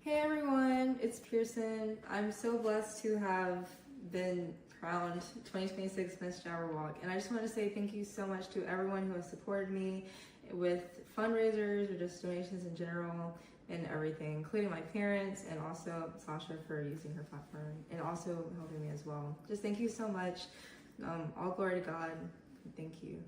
Hey everyone, it's Pearson. I'm so blessed to have been crowned 2026 Miss Jabberwock, and I just want to say thank you so much to everyone who has supported me with fundraisers or just donations in general and everything, including my parents and also Sasha for using her platform and also helping me as well. Just thank you so much. All glory to God. Thank you.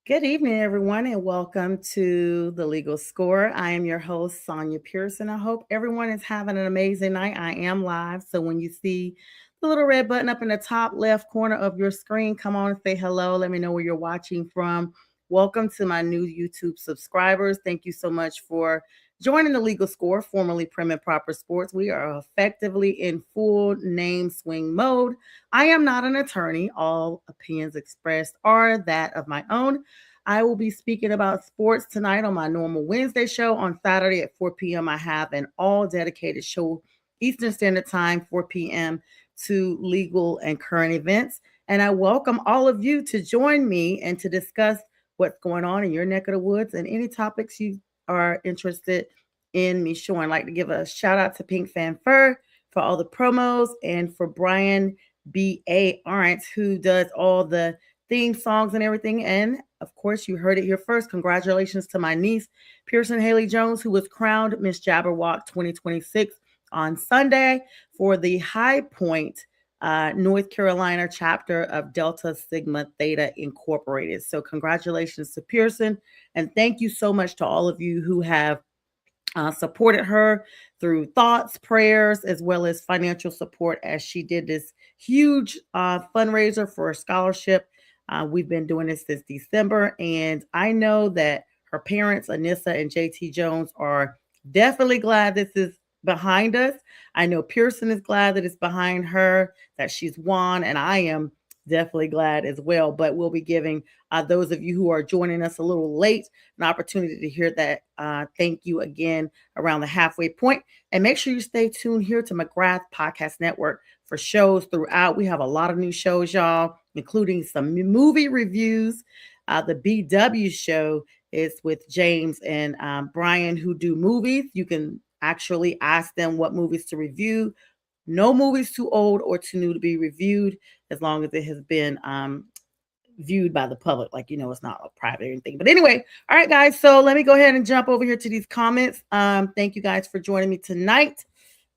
Good evening, everyone, and welcome to the Legal Score. I am your host, Sonja Pearson. I hope everyone is having an amazing night. I am live, so when you see the little red button up in the top left corner of your screen, come on and say hello. Let me know where you're watching from. Welcome to my new YouTube subscribers. Thank you so much for joining the Legal Score, formerly Prim and Proper Sports. We are effectively in full name swing mode. I am not an attorney. All opinions expressed are that of my own. I will be speaking about sports tonight on my normal Wednesday show. On Saturday at 4 p.m., I have an all dedicated show, Eastern Standard Time, 4 p.m., to legal and current events. And I welcome all of you to join me and to discuss what's going on in your neck of the woods and any topics you are interested in me showing. I'd like to give a shout out to Pink Fan Fur for all the promos and for Brian B.A. Arntz, who does all the theme songs and everything. And of course, you heard it here first. Congratulations to my niece, Pearson Haley Jones, who was crowned Miss Jabberwock 2026 on Sunday for the High Point, North Carolina chapter of Delta Sigma Theta Incorporated. So, congratulations to Pearson. And thank you so much to all of you who have supported her through thoughts, prayers, as well as financial support as she did this huge fundraiser for a scholarship. We've been doing this since December, and I know that her parents, Anissa and JT Jones, are definitely glad this is behind us. I know Pearson is glad that it's behind her, that she's won, and I am definitely glad as well. But we'll be giving those of you who are joining us a little late an opportunity to hear that. Thank you again around the halfway point. And make sure you stay tuned here to McGrath Podcast Network for shows throughout. We have a lot of new shows, y'all, including some movie reviews. The BW show is with James and Brian, who do movies. You can actually ask them what movies to review. No movies too old or too new to be reviewed, as long as it has been viewed by the public. Like, it's not a private or anything. But anyway, all right, guys. So let me go ahead and jump over here to these comments. Thank you guys for joining me tonight.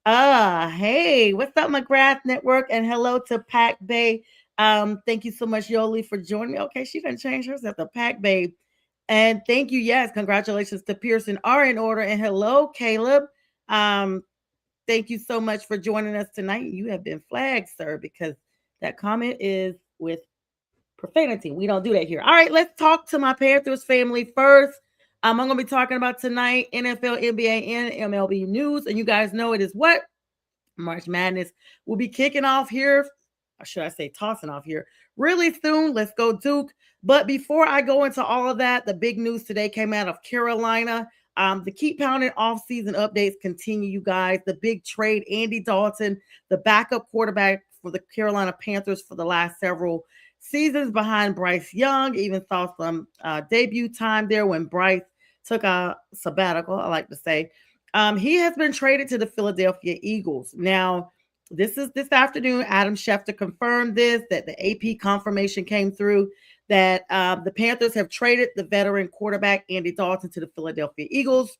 Hey, what's up, McGrath Network? And hello to Pac Bay. Thank you so much, Yoli, for joining me. Okay, she done change herself to Pac Bay. And thank you. Yes, congratulations to Pearson are in order. And hello, Caleb. Um, Thank you so much for joining us tonight. You have been flagged, sir, because that comment is with profanity. We don't do that here. All right, let's talk to my Panthers family first. I'm going to be talking about tonight NFL, NBA, and MLB news. And you guys know it is what? March Madness will be kicking off here. Or should I say tossing off here really soon? Let's go, Duke. But before I go into all of that, the big news today came out of Carolina. The Keep Pounding off-season updates continue, you guys. The big trade, Andy Dalton, the backup quarterback for the Carolina Panthers for the last several seasons behind Bryce Young. Even saw some debut time there when Bryce took a sabbatical, I like to say. He has been traded to the Philadelphia Eagles. Now, this afternoon. Adam Schefter confirmed this, that the AP confirmation came through that the Panthers have traded the veteran quarterback Andy Dalton to the Philadelphia Eagles.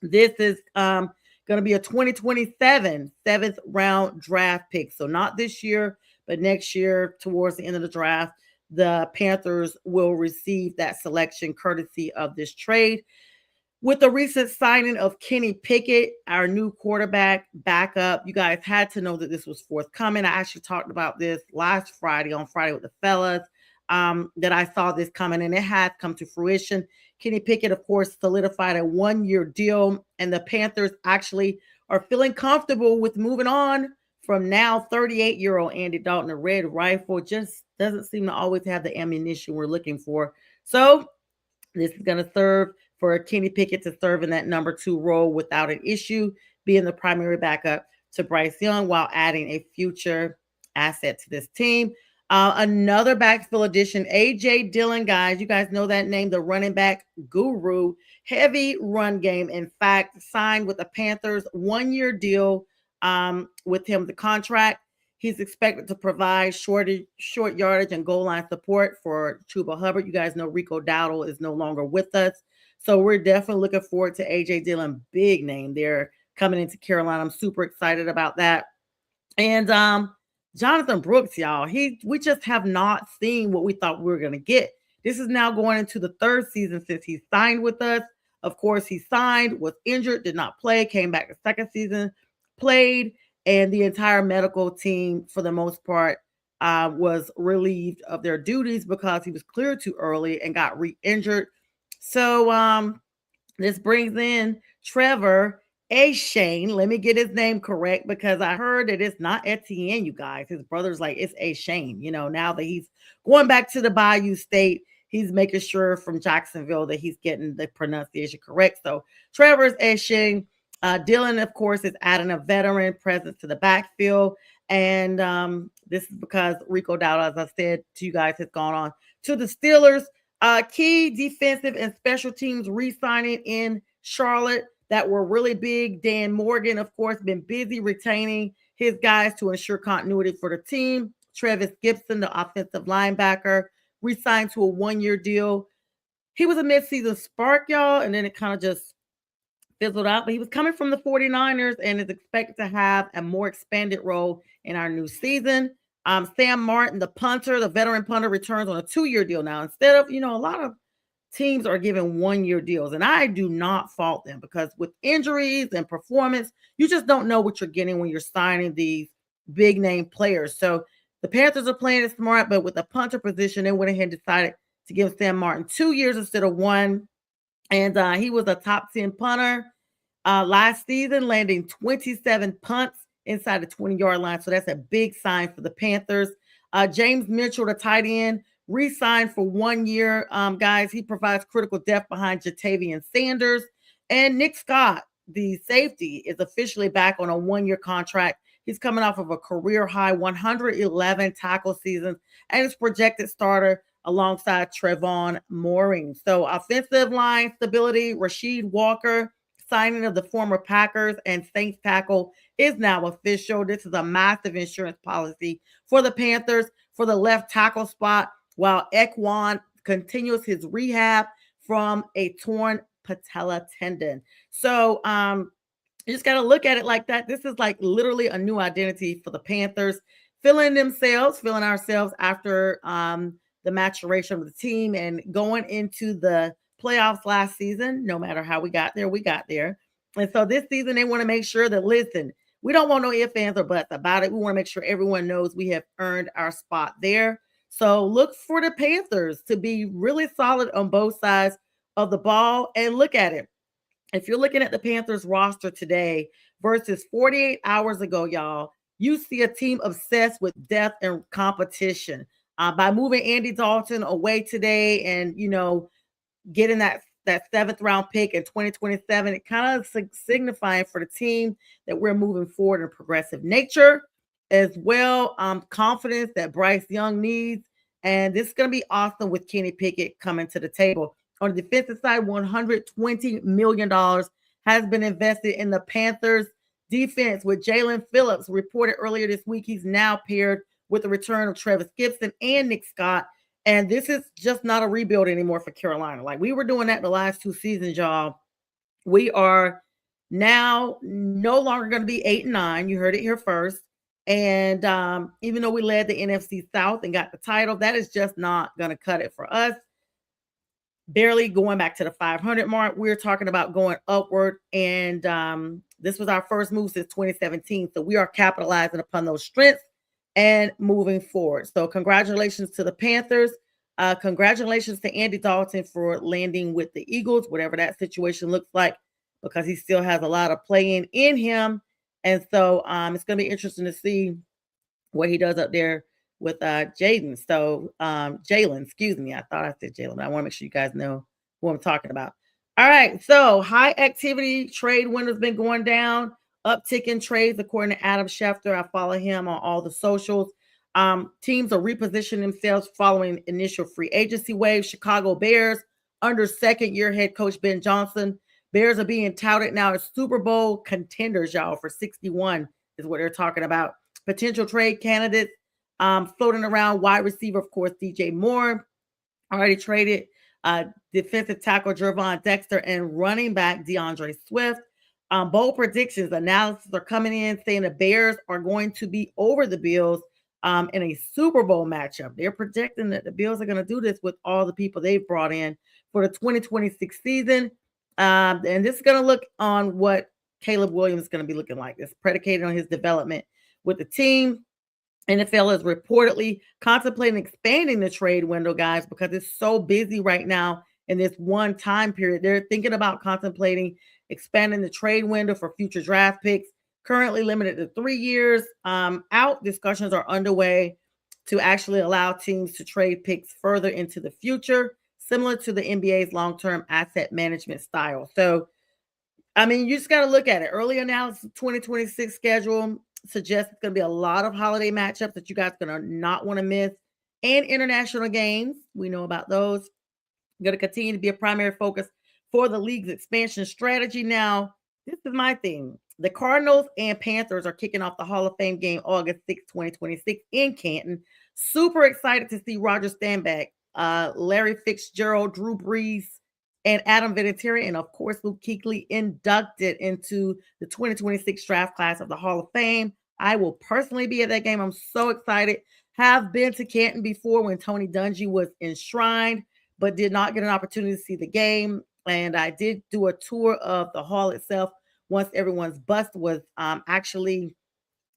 This is going to be a 2027 seventh round draft pick. So not this year, but next year towards the end of the draft, the Panthers will receive that selection courtesy of this trade. With the recent signing of Kenny Pickett, our new quarterback backup, you guys had to know that this was forthcoming. I actually talked about this last Friday on Friday with the fellas, that I saw this coming, and it has come to fruition. Kenny Pickett, of course, solidified a 1-year deal, and the Panthers actually are feeling comfortable with moving on from now 38-year-old Andy Dalton. The red rifle just doesn't seem to always have the ammunition we're looking for. So this is going to serve for Kenny Pickett to serve in that number 2 role without an issue, being the primary backup to Bryce Young while adding a future asset to this team. Another backfill addition, AJ Dillon, guys. You guys know that name, the running back guru. Heavy run game. In fact, signed with the Panthers, 1-year deal with him. The contract, he's expected to provide short yardage and goal line support for Chuba Hubbard. You guys know Rico Dowdle is no longer with us. So we're definitely looking forward to AJ Dillon. Big name there coming into Carolina. I'm super excited about that. And Jonathan Brooks, y'all, we just have not seen what we thought we were going to get. This is now going into the third season since he signed with us. Of course, he signed, was injured, did not play, came back the second season, played, and the entire medical team, for the most part, was relieved of their duties because he was cleared too early and got re-injured. So this brings in Trevor Shane. Let me get his name correct because I heard that it's not Etienne, you guys. His brother's like, it's Shane. Now that he's going back to the Bayou State, he's making sure from Jacksonville that he's getting the pronunciation correct. So Trevor's Shane. Dylan, of course, is adding a veteran presence to the backfield. And this is because Rico Dowdle, as I said to you guys, has gone on to the Steelers. Key defensive and special teams re-signing in Charlotte that were really big. Dan Morgan, of course, been busy retaining his guys to ensure continuity for the team. Travis Gibson, the offensive linebacker, re-signed to a 1-year deal. He was a midseason spark, y'all, and then it kind of just fizzled out. But he was coming from the 49ers and is expected to have a more expanded role in our new season. Sam Martin, the punter, the veteran punter, returns on a 2-year deal now. Instead of, a lot of teams are giving 1-year deals, and I do not fault them because with injuries and performance, you just don't know what you're getting when you're signing these big name players. So the Panthers are playing it smart, but with the punter position, they went ahead and decided to give Sam Martin 2 years instead of 1. And he was a top 10 punter last season, landing 27 punts inside the 20-yard line. So that's a big sign for the Panthers. James Mitchell, the tight end, re-signed for 1 year. Guys, he provides critical depth behind Jatavian Sanders. And Nick Scott, the safety, is officially back on a 1-year contract. He's coming off of a career-high 111 tackle seasons and is projected starter alongside Trevon Mooring. So offensive line stability, Rasheed Walker, signing of the former Packers and Saints tackle is now official. This is a massive insurance policy for the Panthers for the left tackle spot, while Ekwan continues his rehab from a torn patella tendon. So you just got to look at it like that. This is like literally a new identity for the Panthers, feeling ourselves after the maturation of the team and going into the playoffs last season. No matter how we got there, we got there. And so this season, they want to make sure that, listen, we don't want no ifs, ands, or buts about it. We want to make sure everyone knows we have earned our spot there. So look for the Panthers to be really solid on both sides of the ball. And look at it. If you're looking at the Panthers roster today versus 48 hours ago, y'all, you see a team obsessed with depth and competition. By moving Andy Dalton away today and, getting that 7th round pick in 2027, it kind of signifying for the team that we're moving forward in progressive nature as well. Confidence that Bryce Young needs. And this is going to be awesome with Kenny Pickett coming to the table. On the defensive side, $120 million has been invested in the Panthers defense with Jalen Phillips. Reported earlier this week, he's now paired with the return of Travis Gibson and Nick Scott. And this is just not a rebuild anymore for Carolina. Like we were doing that the last 2 seasons, y'all. We are now no longer going to be 8-9. You heard it here first. And even though we led the NFC South and got the title, that is just not going to cut it for us. Barely going back to the 500 mark. We're talking about going upward. And this was our first move since 2017. So we are capitalizing upon those strengths and moving forward. So congratulations to the Panthers. Congratulations to Andy Dalton for landing with the Eagles, whatever that situation looks like, because he still has a lot of playing in him. And so it's going to be interesting to see what he does up there with Jalen. So Jalen, excuse me. I thought I said Jalen. I want to make sure you guys know who I'm talking about. All right. So high activity trade window has been going down. Uptick in trades, according to Adam Schefter. I follow him on all the socials. Teams are repositioning themselves following initial free agency wave. Chicago Bears, under second-year head coach Ben Johnson, Bears are being touted now as Super Bowl contenders, y'all, for 61 is what they're talking about. Potential trade candidates floating around. Wide receiver, of course, DJ Moore, already traded. Defensive tackle Jervon Dexter and running back DeAndre Swift. Bold predictions, analysis are coming in saying the Bears are going to be over the Bills in a Super Bowl matchup. They're projecting that the Bills are going to do this with all the people they've brought in for the 2026 season. And this is going to look on what Caleb Williams is going to be looking like. It's predicated on his development with the team. NFL is reportedly contemplating expanding the trade window, guys, because it's so busy right now in this one time period. They're thinking about contemplating expanding the trade window for future draft picks, currently limited to 3 years out. Discussions are underway to actually allow teams to trade picks further into the future, similar to the NBA's long-term asset management style. So, I mean, you just got to look at it. Early analysis of 2026 schedule suggests it's going to be a lot of holiday matchups that you guys are going to not want to miss, and international games. We know about those. Going to continue to be a primary focus for the league's expansion strategy. Now, this is my thing. The Cardinals and Panthers are kicking off the Hall of Fame game August 6, 2026 in Canton. Super excited to see Roger Staubach, Larry Fitzgerald, Drew Brees, and Adam Vinatieri, and of course, Luke Kuechly inducted into the 2026 draft class of the Hall of Fame. I will personally be at that game. I'm so excited. Have been to Canton before when Tony Dungy was enshrined, but did not get an opportunity to see the game. And I did do a tour of the hall itself once everyone's bust was actually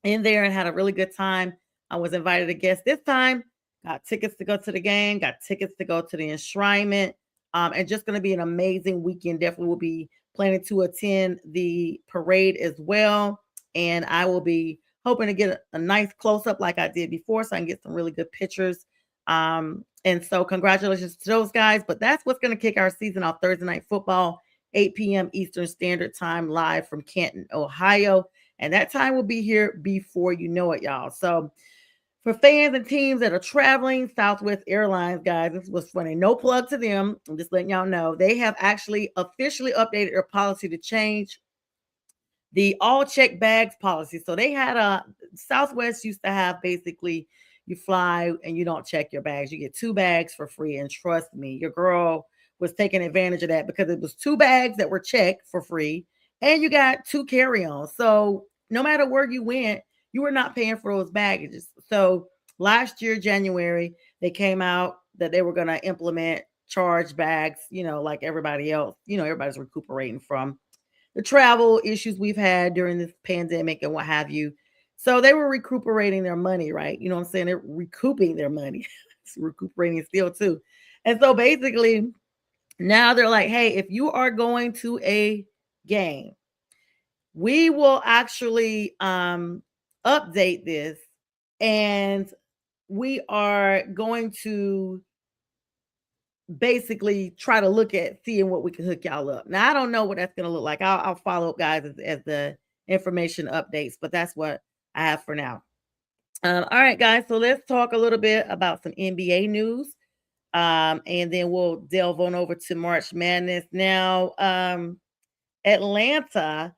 in there, and had a really good time. I was invited to guest this time. Got tickets to go to the game, got tickets to go to the enshrinement. And just going to be an amazing weekend. Definitely will be planning to attend the parade as well. And I will be hoping to get a nice close up like I did before, so I can get some really good pictures. And so congratulations to those guys. But that's what's going to kick our season off: Thursday Night Football, 8 p.m. Eastern Standard Time, live from Canton, Ohio. And that time will be here before you know it, y'all. So for fans and teams that are traveling, Southwest Airlines, guys, this was funny. No plug to them. I'm just letting y'all know. They have actually officially updated their policy to change the all check bags policy. So they had Southwest used to have basically you fly and you don't check your bags. You get 2 bags for free. And trust me, your girl was taking advantage of that because it was 2 bags that were checked for free and you got 2 carry-ons. So no matter where you went, you were not paying for those baggages. So last year, January, they came out that they were going to implement charge bags, like everybody else. Everybody's recuperating from the travel issues we've had during this pandemic and what have you. So they were recuperating their money, right? You know what I'm saying? They're recouping their money. It's recuperating still too. And so basically now they're like, hey, if you are going to a game, we will actually update this, and we are going to basically try to look at seeing what we can hook y'all up. Now, I don't know what that's going to look like. I'll follow up, guys, as the information updates, but that's what I have for now. All right, guys, so let's talk a little bit about some NBA news, and then we'll delve on over to March Madness. Now, Atlanta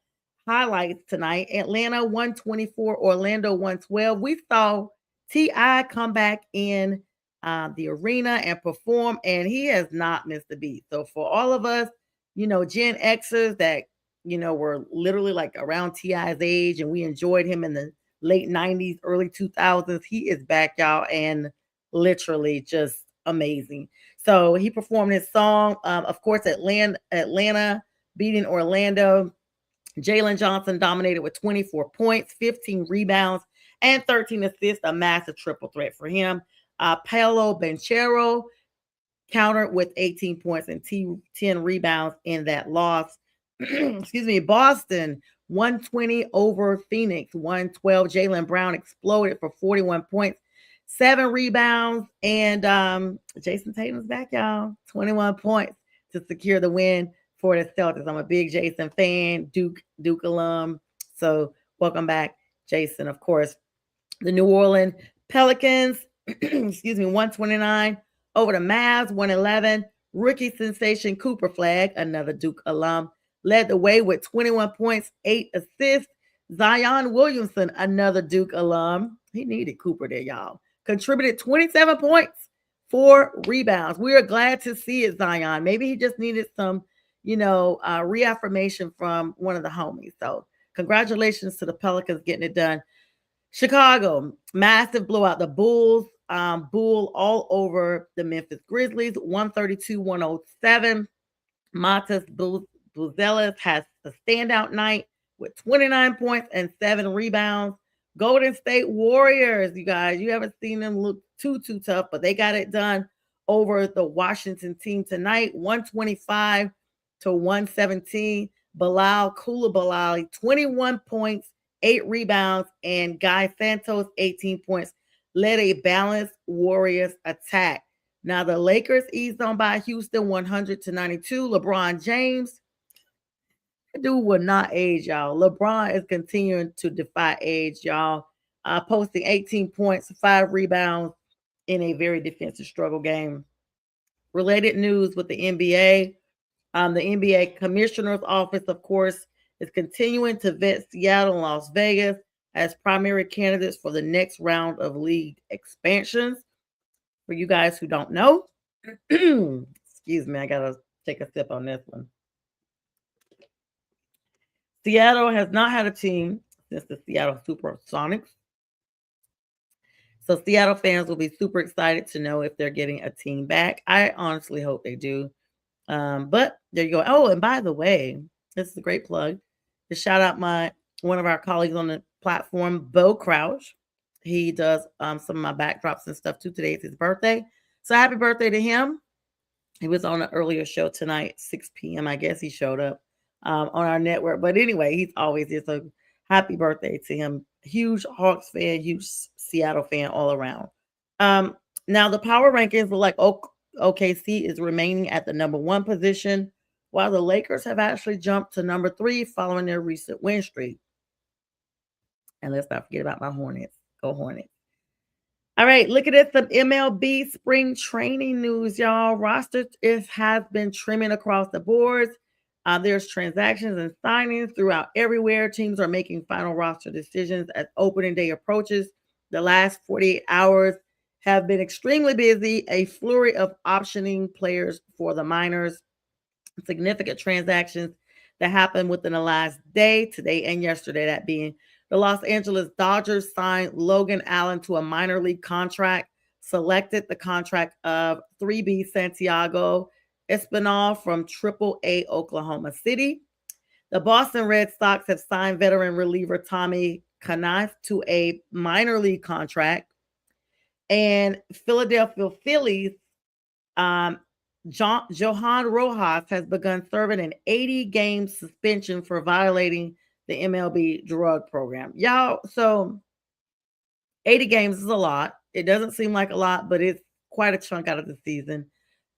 highlights tonight. Atlanta 124, Orlando 112. We saw T.I. come back in the arena and perform, and he has not missed a beat. So for all of us, Gen Xers that, were literally like around T.I.'s age, and we enjoyed him in the late 90s, early 2000s, he is back, y'all, and literally just amazing. So he performed his song. Of course, Atlanta beating Orlando. Jalen Johnson dominated with 24 points, 15 rebounds, and 13 assists, a massive triple threat for him. Paolo Banchero countered with 18 points and 10 rebounds in that loss. Excuse me. Boston 120 over Phoenix 112. Jaylen Brown exploded for 41 points, 7 rebounds, and Jason Tatum's back, y'all. 21 points to secure the win for the Celtics. I'm a big Jason fan, Duke alum. So welcome back, Jason. Of course, the New Orleans Pelicans, excuse me, 129 over the Mavs, 111. Rookie sensation Cooper Flag, another Duke alum, led the way with 21 points, 8 assists. Zion Williamson, another Duke alum, he needed Cooper there, y'all, contributed 27 points, 4 rebounds. We are glad to see it, Zion. Maybe he just needed some, reaffirmation from one of the homies. So congratulations to the Pelicans getting it done. Chicago, massive blowout. The Bulls, bull all over the Memphis Grizzlies, 132-107. Matas Buzelis has a standout night with 29 points and 7 rebounds. Golden State Warriors, you guys, you haven't seen them look too tough, but they got it done over the Washington team tonight, 125-117. Bilal Koulibaly, 21 points, 8 rebounds, and Guy Santos, 18 points, led a balanced Warriors attack. Now the Lakers eased on by Houston 100-92. LeBron James, that dude will not age, y'all. LeBron is continuing to defy age, y'all. Posting 18 points, 5 rebounds in a very defensive struggle game. Related news with the NBA. The NBA Commissioner's Office, of course, is continuing to vet Seattle and Las Vegas as primary candidates for the next round of league expansions. For you guys who don't know, excuse me, I gotta take a sip on this one. Seattle has not had a team since the Seattle Supersonics. So Seattle fans will be super excited to know if they're getting a team back. I honestly hope they do. But there you go. Oh, and by the way, this is a great plug to shout out one of our colleagues on the platform, Bo Crouch. He does some of my backdrops and stuff too. Today is his birthday. So happy birthday to him. He was on an earlier show tonight, 6 p.m. I guess he showed up on our network. But anyway, he's always here. So happy birthday to him. Huge Hawks fan, huge Seattle fan all around. Now the power rankings are like OKC is remaining at the number 1 position, while the Lakers have actually jumped to number 3 following their recent win streak. And let's not forget about my Hornets. Go Hornets. All right, look at this. Some MLB spring training news, y'all. Roster has been trimming across the boards. There's transactions and signings throughout everywhere. Teams are making final roster decisions as opening day approaches. The last 48 hours have been extremely busy. A flurry of optioning players for the minors. Significant transactions that happened within the last day, today and yesterday, that being the Los Angeles Dodgers signed Logan Allen to a minor league contract, selected the contract of 3B Santiago Espinal from AAA Oklahoma City. The Boston Red Sox have signed veteran reliever Tommy Knife to a minor league contract. And Philadelphia Phillies, Johan Rojas has begun serving an 80-game suspension for violating the MLB drug program. Y'all, so 80 games is a lot. It doesn't seem like a lot, but it's quite a chunk out of the season.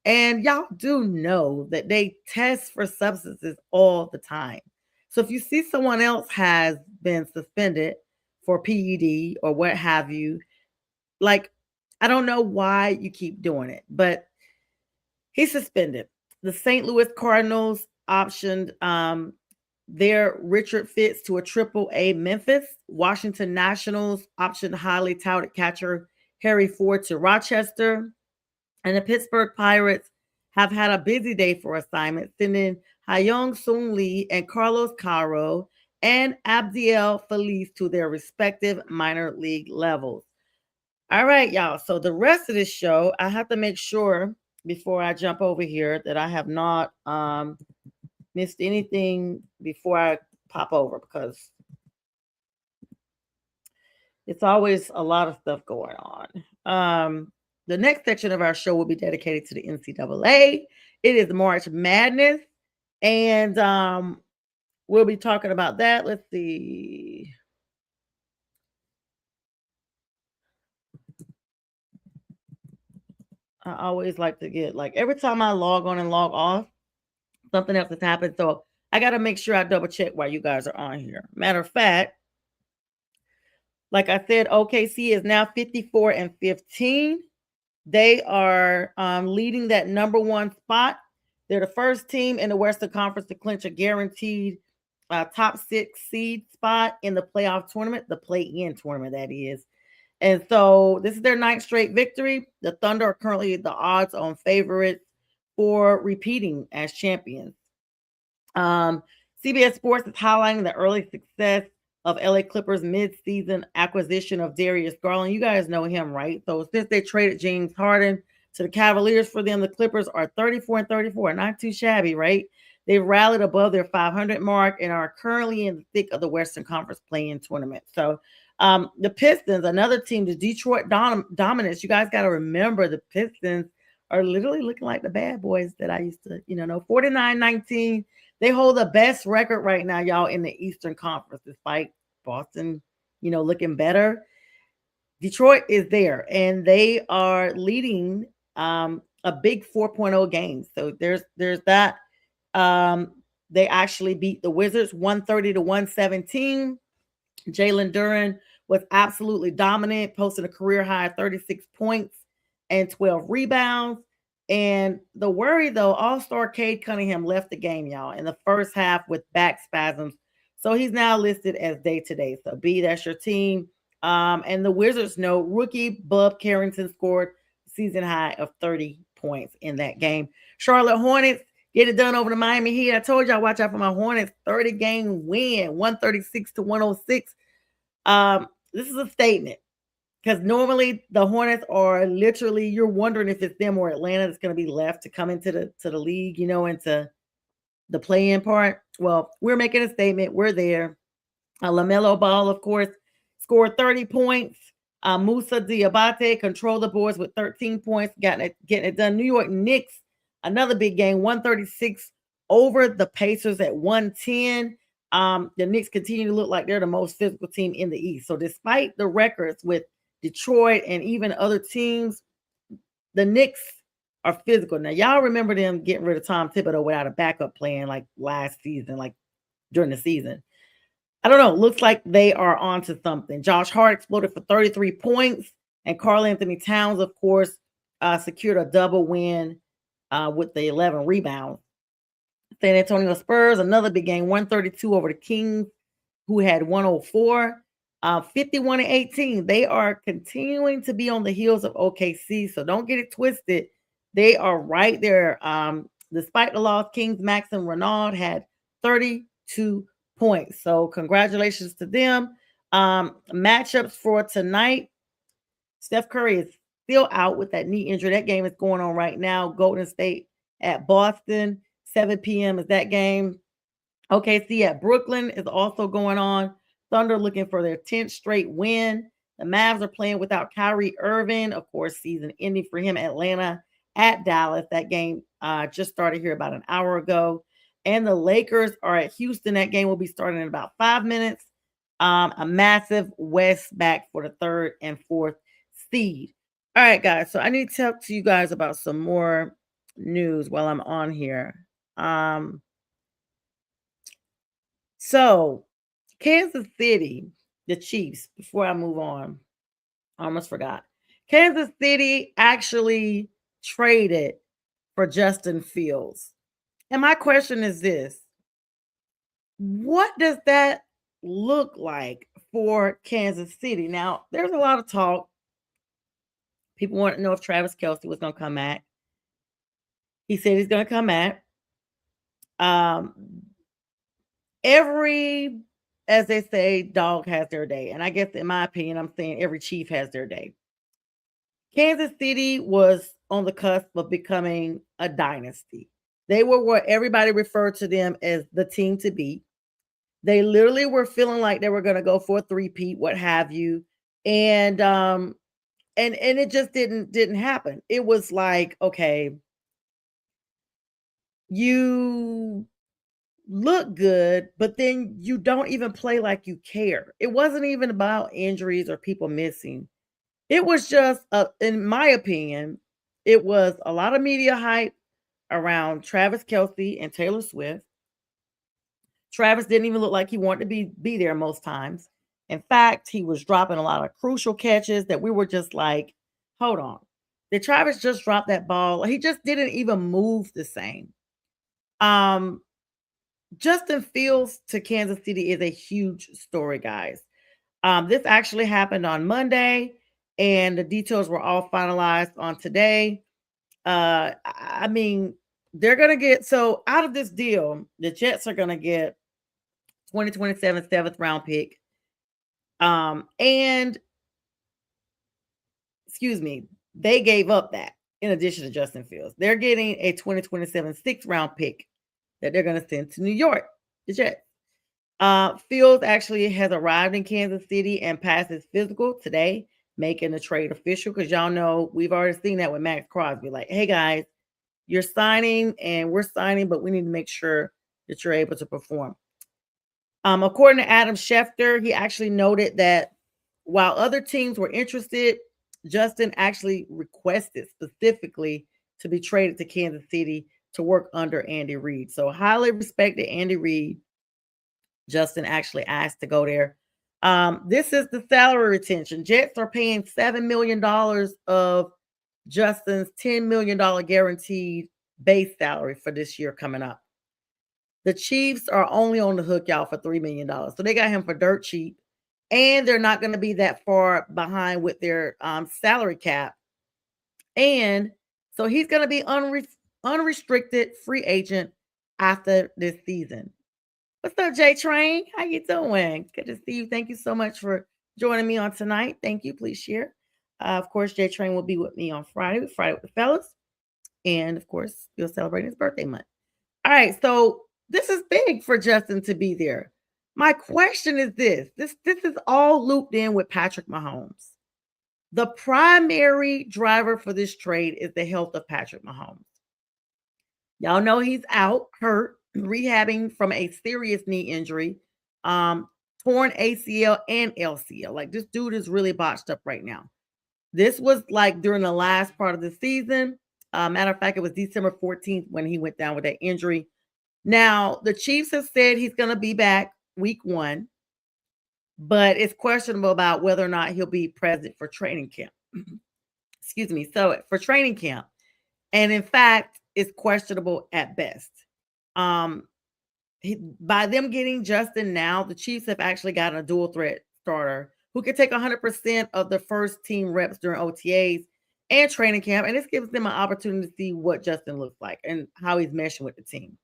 And y'all do know that they test for substances all the time. So if you see someone else has been suspended for PED or what have you, like, I don't know why you keep doing it, but he's suspended. The St. Louis Cardinals optioned their Richard Fitz to a AAA Memphis. Washington Nationals optioned highly touted catcher Harry Ford to Rochester. And the Pittsburgh Pirates have had a busy day for assignments, sending Hyung Sung Lee and Carlos Caro and Abdiel Feliz to their respective minor league levels. All right, y'all. So the rest of this show, I have to make sure before I jump over here that I have not missed anything before I pop over, because it's always a lot of stuff going on. The next section of our show will be dedicated to the NCAA. It is March Madness, and we'll be talking about that. Let's see. I always like to get, like, every time I log on and log off, something else has happened. So I got to make sure I double check while you guys are on here. Matter of fact, Like I said, OKC is now 54-15. They are leading that number one spot. They're the first team in the Western Conference to clinch a guaranteed top six seed spot in the playoff tournament, the play-in tournament, that is. And so this is their ninth straight victory. The Thunder are currently the odds-on favorites for repeating as champions. CBS Sports is highlighting the early success of LA Clippers mid-season acquisition of Darius Garland. You guys know him, right? So since they traded James Harden to the Cavaliers for them, the Clippers are 34-34. Not too shabby, right? They've rallied above their 500 mark and are currently in the thick of the Western Conference play-in tournament. So the Pistons, another team, the Detroit Dominants. You guys got to remember the Pistons are literally looking like the bad boys that I used to, know, 49-19. They hold the best record right now, y'all, in the Eastern Conference, despite Boston, looking better. Detroit is there, and they are leading a big 4.0 game. So there's that. They actually beat the Wizards 130-117. Jalen Duren was absolutely dominant, posting a career high 36 points and 12 rebounds. And the worry, though, All-Star Cade Cunningham left the game, y'all, in the first half with back spasms. So he's now listed as day-to-day. So, B, that's your team. And the Wizards know rookie Bub Carrington scored season high of 30 points in that game. Charlotte Hornets get it done over the Miami Heat. I told y'all, watch out for my Hornets 30-game win, 136-106. This is a statement. Because normally the Hornets are literally, you're wondering if it's them or Atlanta that's going to be left to come into the league, into the play-in part. Well, we're making a statement. We're there. LaMelo Ball, of course, scored 30 points. Musa Diabate controlled the boards with 13 points, getting it done. New York Knicks, another big game, 136 over the Pacers at 110. The Knicks continue to look like they're the most physical team in the East. So despite the records with Detroit and even other teams, the Knicks are physical. Now, y'all remember them getting rid of Tom Thibodeau without a backup plan like last season, like during the season. I don't know. Looks like they are onto something. Josh Hart exploded for 33 points, and Karl Anthony Towns, of course, secured a double win with the 11 rebounds. San Antonio Spurs, another big game, 132 over the Kings, who had 104. 51-18. They are continuing to be on the heels of OKC, so don't get it twisted. They are right there. Despite the loss, Kings Max and Renaud had 32 points. So congratulations to them. Matchups for tonight. Steph Curry is still out with that knee injury. That game is going on right now. Golden State at Boston. 7 p.m. is that game. OKC at Brooklyn is also going on. Thunder looking for their 10th straight win. The Mavs are playing without Kyrie Irving. Of course, season ending for him. Atlanta at Dallas. That game just started here about an hour ago. And the Lakers are at Houston. That game will be starting in about 5 minutes. A massive West back for the 3rd and 4th seed. All right, guys. So I need to talk to you guys about some more news while I'm on here. So Kansas City, the Chiefs, before I move on, I almost forgot. Kansas City actually traded for Justin Fields. And my question is this: what does that look like for Kansas City? Now, there's a lot of talk. People want to know if Travis Kelce was going to come back. He said he's going to come back. Every, as they say, dog has their day. And I guess in my opinion, I'm saying every chief has their day. Kansas City was on the cusp of becoming a dynasty. They were what everybody referred to them as the team to beat. They literally were feeling like they were going to go for a three-peat, what have you. And it just didn't happen. It was like, okay, you look good, but then you don't even play like you care. It wasn't even about injuries or people missing. It was just, in my opinion, it was a lot of media hype around Travis Kelce and Taylor Swift. Travis didn't even look like he wanted to be there most times. In fact, he was dropping a lot of crucial catches that we were just like, hold on. Did Travis just drop that ball? He just didn't even move the same. Um, Justin Fields to Kansas City is a huge story, guys. This actually happened on Monday, and the details were all finalized on today. I mean, they're gonna get so out of this deal, the Jets are gonna get 2027 seventh round pick. And excuse me, they gave up that in addition to Justin Fields. They're getting a 2027 sixth round pick that they're gonna send to New York, the Jets. Fields actually has arrived in Kansas City and passed his physical today, making the trade official. Because y'all know we've already seen that with Max Crosby. Like, hey guys, you're signing and we're signing, but we need to make sure that you're able to perform. According to Adam Schefter, he actually noted that while other teams were interested, Justin actually requested specifically to be traded to Kansas City to work under Andy Reid. So highly respected Andy Reid. Justin actually asked to go there. This is the salary retention. Jets are paying $7 million of Justin's $10 million guaranteed base salary for this year coming up. The Chiefs are only on the hook, y'all, for $3 million. So they got him for dirt cheap. And they're not going to be that far behind with their salary cap. And so he's going to be unrestricted free agent after this season. What's up, J Train? How you doing? Good to see you. Thank you so much for joining me on tonight. Thank you. Please share. Of course, J Train will be with me on Friday with the Fellas. And of course, we'll celebrate his birthday month. All right. So this is big for Justin to be there. My question is this. This is all looped in with Patrick Mahomes. The primary driver for this trade is the health of Patrick Mahomes. Y'all know he's out, hurt, rehabbing from a serious knee injury, torn ACL and LCL. Like this dude is really botched up right now. This was like during the last part of the season. Matter of fact, it was December 14th when he went down with that injury. Now, the Chiefs have said he's going to be back week 1, but it's questionable about whether or not he'll be present for training camp. Excuse me. So for training camp. And in fact, it's questionable at best. By them getting Justin now, the Chiefs have actually gotten a dual threat starter who can take 100% of the first team reps during OTAs and training camp. And this gives them an opportunity to see what Justin looks like and how he's meshing with the team.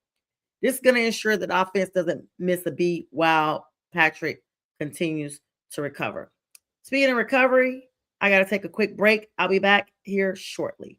This is going to ensure that the offense doesn't miss a beat while Patrick continues to recover. Speaking of recovery, I got to take a quick break. I'll be back here shortly.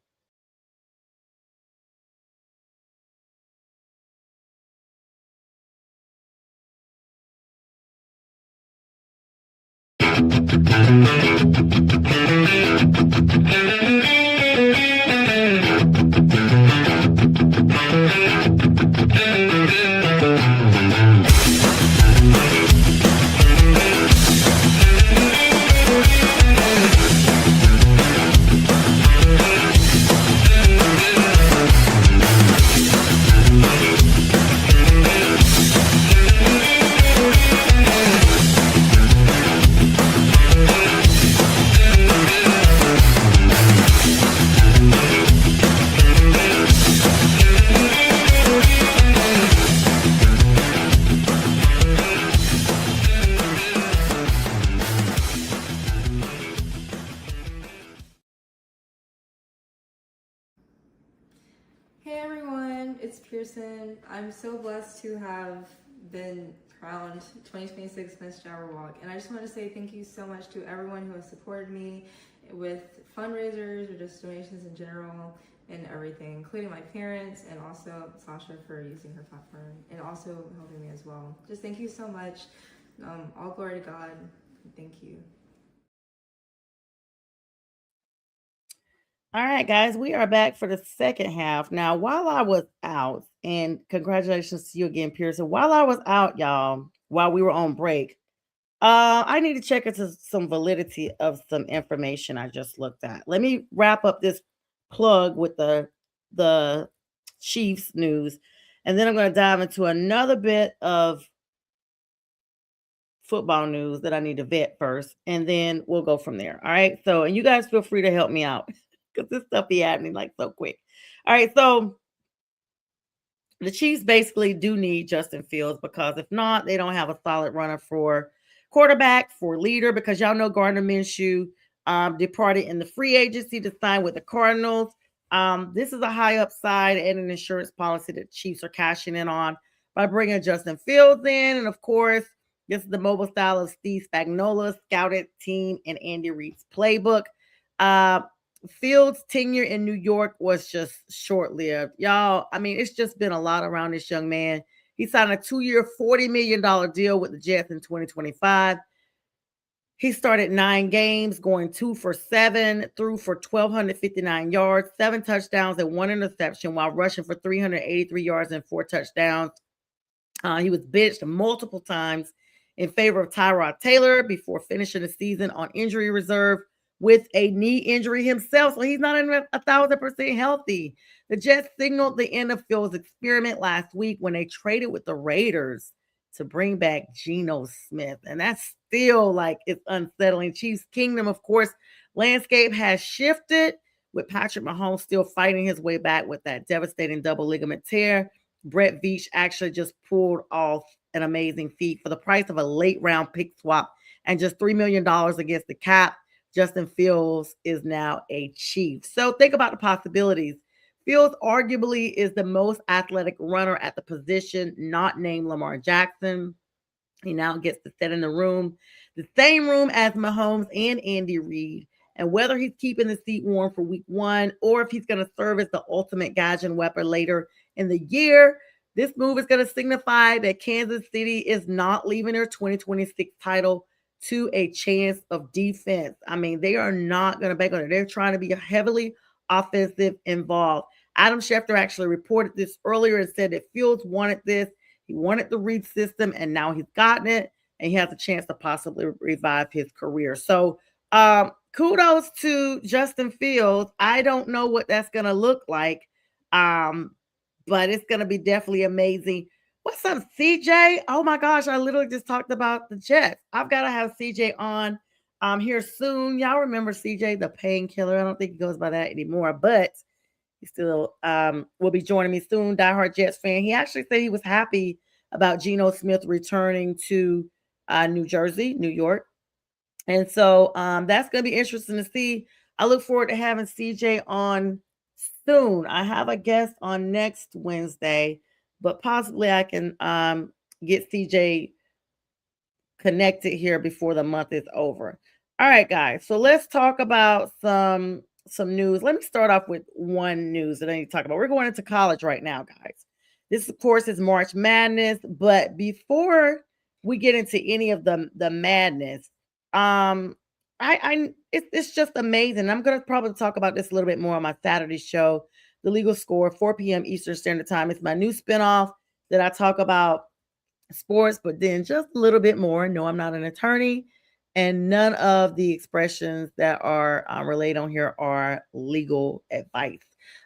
Hey everyone, it's Pearson. I'm so blessed to have been crowned 2026 Miss Jabberwock, and I just want to say thank you so much to everyone who has supported me with fundraisers or just donations in general and everything, including my parents and also Sasha for using her platform and also helping me as well. Just thank you so much. All glory to God. Thank you. All right, guys, we are back for the second half. Now, while I was out, and congratulations to you again, Pearson. While I was out, y'all, while we were on break, I need to check into some validity of some information I just looked at. Let me wrap up this plug with the Chiefs news, and then I'm going to dive into another bit of football news that I need to vet first, and then we'll go from there. All right. So, and you guys feel free to help me out because this stuff be happening like so quick. All right. So, the Chiefs basically do need Justin Fields because if not, they don't have a solid runner for quarterback, for leader, because y'all know Gardner Minshew departed in the free agency to sign with the Cardinals. This is a high upside and an insurance policy that Chiefs are cashing in on by bringing Justin Fields in. And of course, this is the mobile style of Steve Spagnuolo, scouted team in Andy Reid's playbook. Uh, Fields' tenure in New York was just short lived. Y'all, I mean, it's just been a lot around this young man. He signed a 2-year, $40 million deal with the Jets in 2025. He started 9 games, going 2 for 7, threw for 1,259 yards, 7 touchdowns, and 1 interception while rushing for 383 yards and 4 touchdowns. He was benched multiple times in favor of Tyrod Taylor before finishing the season on injury reserve with a knee injury himself. So he's not even 1,000% healthy. The Jets signaled the end of Fields' experiment last week when they traded with the Raiders to bring back Geno Smith. And that's still like it's unsettling. Chiefs Kingdom, of course, landscape has shifted with Patrick Mahomes still fighting his way back with that devastating double ligament tear. Brett Veach actually just pulled off an amazing feat for the price of a late round pick swap and just $3 million against the cap. Justin Fields is now a Chief. So think about the possibilities. Fields arguably is the most athletic runner at the position, not named Lamar Jackson. He now gets to sit in the same room as Mahomes and Andy Reid. And whether he's keeping the seat warm for week 1 or if he's going to serve as the ultimate gadget weapon later in the year, this move is going to signify that Kansas City is not leaving their 2026 title to a chance of defense. I mean, they are not going to bank on it. They're trying to be heavily offensive involved. Adam Schefter actually reported this earlier and said that Fields wanted this. He wanted the Reid system, and now he's gotten it, and he has a chance to possibly revive his career. So kudos to Justin Fields. I don't know what that's going to look like, but it's going to be definitely amazing. What's up, CJ? Oh my gosh, I literally just talked about the Jets. I've got to have CJ on here soon. Y'all remember CJ, the painkiller? I don't think he goes by that anymore, but he still will be joining me soon. Diehard Jets fan. He actually said he was happy about Geno Smith returning to New Jersey, New York. And so that's going to be interesting to see. I look forward to having CJ on soon. I have a guest on next Wednesday, but possibly I can get CJ connected here before the month is over. All right, guys. So let's talk about some news. Let me start off with one news that I need to talk about. We're going into college right now, guys. This, of course, is March Madness. But before we get into any of the madness, it's just amazing. I'm going to probably talk about this a little bit more on my Saturday show, The Legal Score, 4 p.m. Eastern Standard Time. It's my new spinoff that I talk about sports, but then just a little bit more. No, I'm not an attorney, and none of the expressions that are relayed on here are legal advice.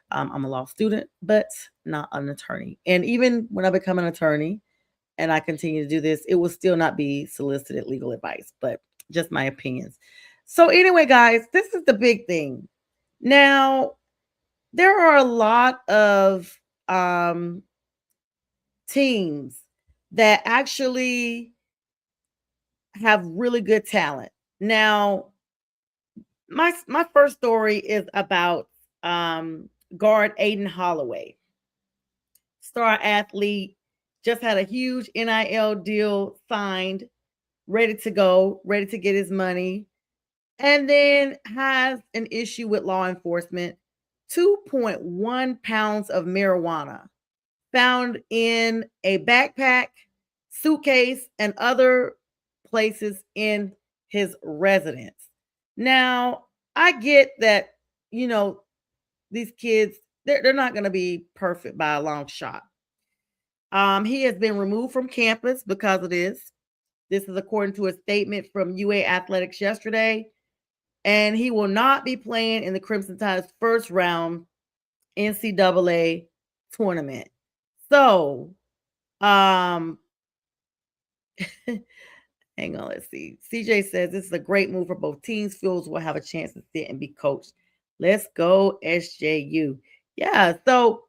I'm a law student, but not an attorney. And even when I become an attorney and I continue to do this, it will still not be solicited legal advice, but just my opinions. So anyway, guys, this is the big thing. Now, there are a lot of teams that actually have really good talent. Now, my first story is about guard Aiden Holloway, star athlete, just had a huge NIL deal signed, ready to go, ready to get his money, and then has an issue with law enforcement. 2.1 pounds of marijuana found in a backpack, suitcase, and other places in his residence. Now, I get that, these kids, they're not going to be perfect by a long shot. He has been removed from campus because of this. This is according to a statement from UA Athletics yesterday. And he will not be playing in the Crimson Tide's first round NCAA tournament. So, Hang on, let's see. CJ says this is a great move for both teams. Fields will have a chance to sit and be coached. Let's go, SJU. Yeah. So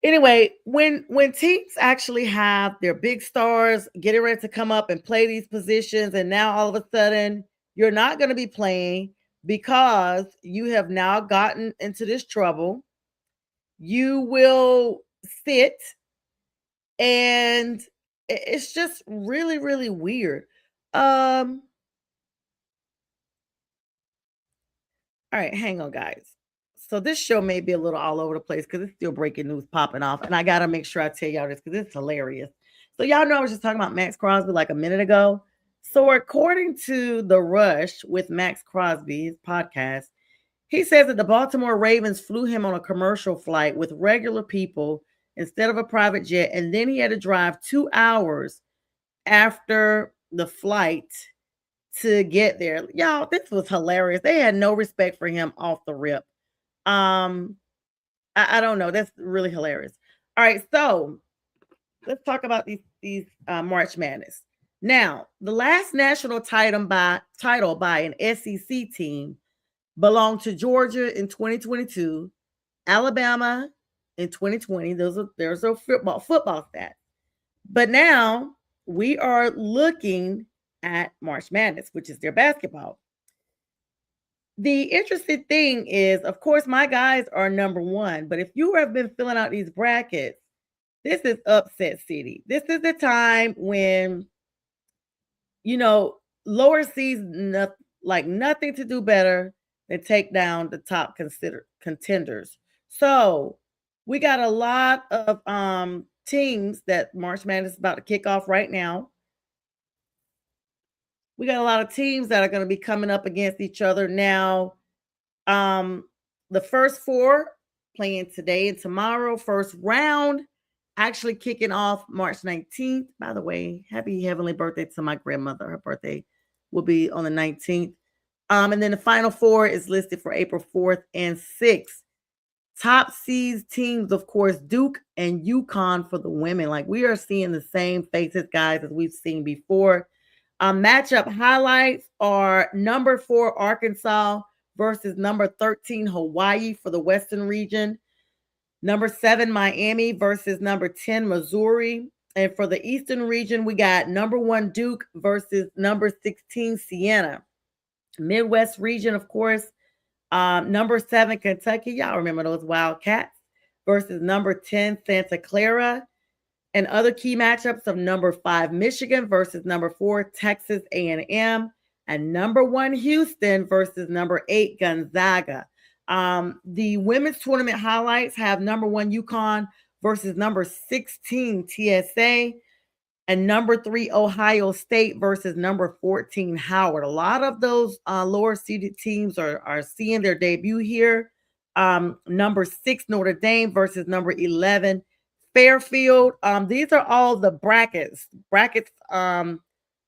anyway, when teams actually have their big stars getting ready to come up and play these positions, and now all of a sudden you're not going to be playing because you have now gotten into this trouble, you will sit, and it's just really, really weird. All right, hang on, guys. So this show may be a little all over the place because it's still breaking news popping off, and I gotta make sure I tell y'all this because it's hilarious. So y'all know I was just talking about Max Crosby like a minute ago. So according to The Rush with Max Crosby, his podcast, he says that the Baltimore Ravens flew him on a commercial flight with regular people instead of a private jet, and then he had to drive 2 hours after the flight to get there. Y'all, this was hilarious. They had no respect for him off the rip. Um, I don't know. That's really hilarious. All right, so let's talk about these March Madness. Now, the last national title by an SEC team belonged to Georgia in 2022, Alabama in 2020. There's a football stat. But now we are looking at March Madness, which is their basketball. The interesting thing is, of course, my guys are number one. But if you have been filling out these brackets, this is upset city. This is the time when, you know, lower seeds like nothing to do better than take down the top contenders. So we got a lot of teams that March Madness is about to kick off right now. We got a lot of teams that are going to be coming up against each other now. The first four playing today and tomorrow. First round actually kicking off March 19th. By the way, happy heavenly birthday to my grandmother. Her birthday will be on the 19th. And then the final four is listed for April 4th and 6th. Top seeds teams, of course, Duke and UConn for the women. Like we are seeing the same faces, guys, as we've seen before. Matchup highlights are number 4 Arkansas versus number 13 Hawaii for the Western region. Number 7 Miami versus number 10 Missouri. And for the Eastern region, we got number 1 Duke versus number 16 Siena. Midwest region, of course, number 7 Kentucky. Y'all remember those Wildcats versus number 10 Santa Clara. And other key matchups of number 5 Michigan versus number 4 Texas A&M, and number 1 Houston versus number 8 Gonzaga. The women's tournament highlights have number 1 UConn versus number 16 TSA, and number 3 Ohio State versus number 14 Howard. A lot of those lower seeded teams are seeing their debut here. Number 6 Notre Dame versus number 11 Fairfield. These are all the brackets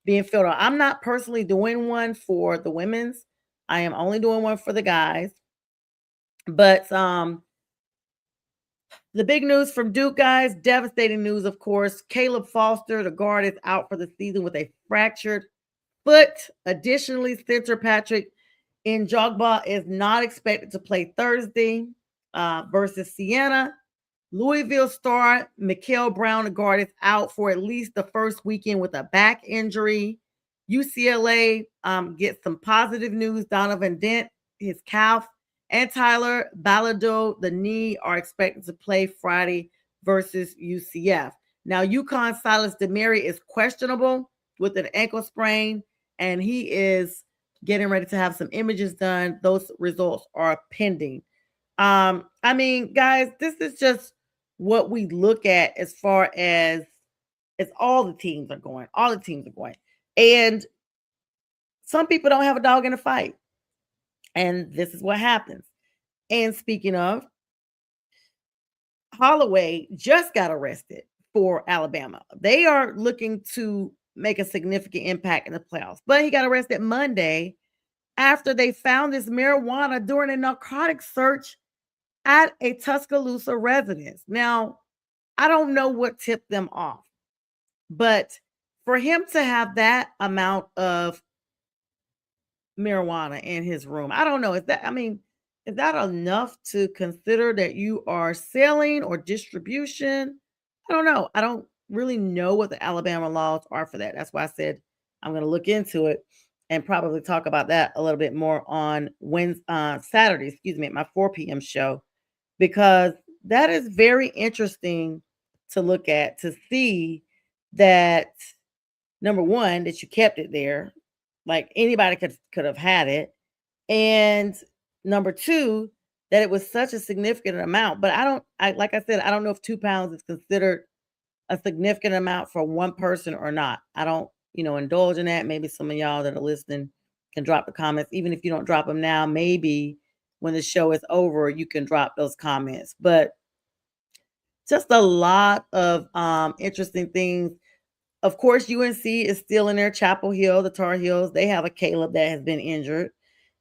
being filled out. I'm not personally doing one for the women's. I am only doing one for the guys. But the big news from Duke, guys, devastating news, of course. Caleb Foster, the guard, is out for the season with a fractured foot. Additionally, center Patrick Njogba is not expected to play Thursday versus Siena. Louisville star Mikael Brown, the guard, is out for at least the first weekend with a back injury. UCLA gets some positive news. Donovan Dent, his calf, and Tyler Ballado, the knee, are expected to play Friday versus UCF. Now, UConn Silas DeMary is questionable with an ankle sprain, and he is getting ready to have some images done. Those results are pending. I mean, guys, this is just what we look at as far as all the teams are going. All the teams are going. And some people don't have a dog in the fight. And this is what happens. And speaking of, Holloway just got arrested for Alabama. They are looking to make a significant impact in the playoffs. But he got arrested Monday after they found this marijuana during a narcotic search at a Tuscaloosa residence. Now, I don't know what tipped them off, but for him to have that amount of marijuana in his room, I don't know. Is that enough to consider that you are selling or distribution? I don't know. I don't really know what the Alabama laws are for that. That's why I said I'm going to look into it and probably talk about that a little bit more on Saturday, at my 4 p.m. show, because that is very interesting to look at, to see that, number one, that you kept it there, like anybody could have had it, and number two, that it was such a significant amount. But like I said, I don't know if 2 pounds is considered a significant amount for one person or not. I don't, indulge in that. Maybe some of y'all that are listening can drop the comments. Even if you don't drop them now, maybe when the show is over, you can drop those comments. But just a lot of interesting things. Of course, UNC is still in there. Chapel Hill, the Tar Heels, they have a Caleb that has been injured,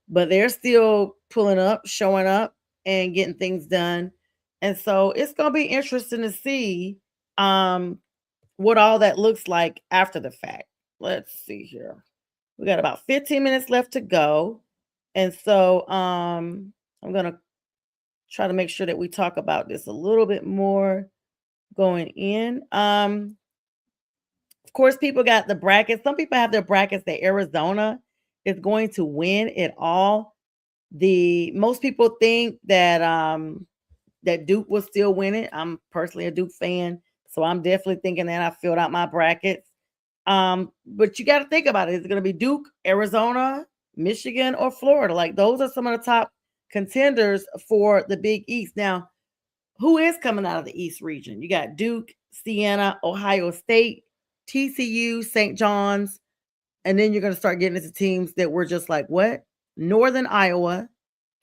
but they're still pulling up, showing up, and getting things done. And so it's going to be interesting to see what all that looks like after the fact. Let's see here. We got about 15 minutes left to go. And so I'm going to try to make sure that we talk about this a little bit more going in. Of course, people got the brackets. Some people have their brackets that Arizona is going to win it all. Most people think that that Duke will still win it. I'm personally a Duke fan, so I'm definitely thinking that. I filled out my brackets. But you got to think about it. Is it going to be Duke, Arizona, Michigan, or Florida? Like, those are some of the top contenders for the Big East. Now, who is coming out of the East region? You got Duke, Siena, Ohio State, TCU, St. John's, and then you're going to start getting into teams that were just like, what? Northern Iowa,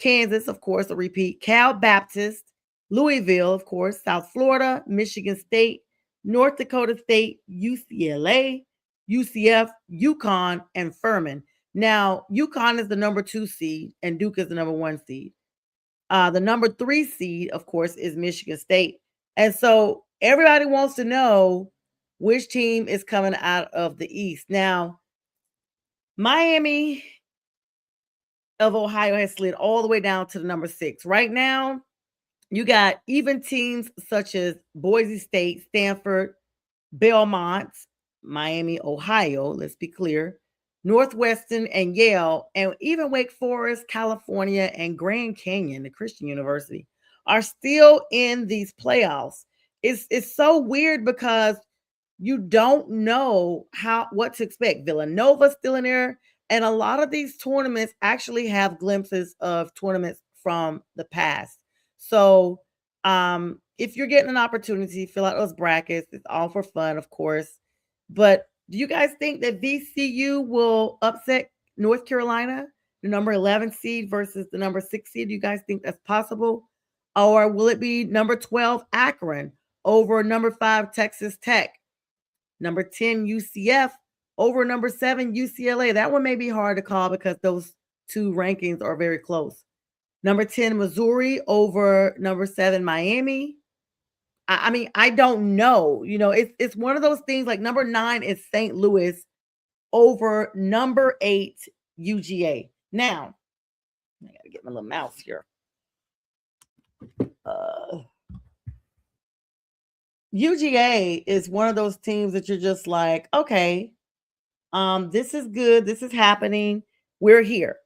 Kansas, of course, a repeat, Cal Baptist, Louisville, of course, South Florida, Michigan State, North Dakota State, UCLA, UCF, UConn, and Furman. Now, UConn is the number 2 seed, and Duke is the number 1 seed. The number 3 seed, of course, is Michigan State. And so everybody wants to know which team is coming out of the East. Now, Miami of Ohio has slid all the way down to the number 6. Right now, you got even teams such as Boise State, Stanford, Belmont, Miami, Ohio, let's be clear, Northwestern and Yale, and even Wake Forest, California, and Grand Canyon, the Christian University, are still in these playoffs. It's so weird because you don't know what to expect. Villanova's still in there, and a lot of these tournaments actually have glimpses of tournaments from the past. So if you're getting an opportunity, fill out those brackets. It's all for fun, of course. But do you guys think that VCU will upset North Carolina, the number 11 seed versus the number 6 seed? Do you guys think that's possible? Or will it be number 12 Akron over number 5 Texas Tech? Number 10 UCF over number 7 UCLA. That one may be hard to call because those two rankings are very close. Number 10 Missouri over number 7 Miami. I don't know. It's one of those things. Like, number 9 is St. Louis over number 8 UGA. Now, I gotta get my little mouse here. UGA is one of those teams that you're just like, okay, this is good. This is happening. We're here.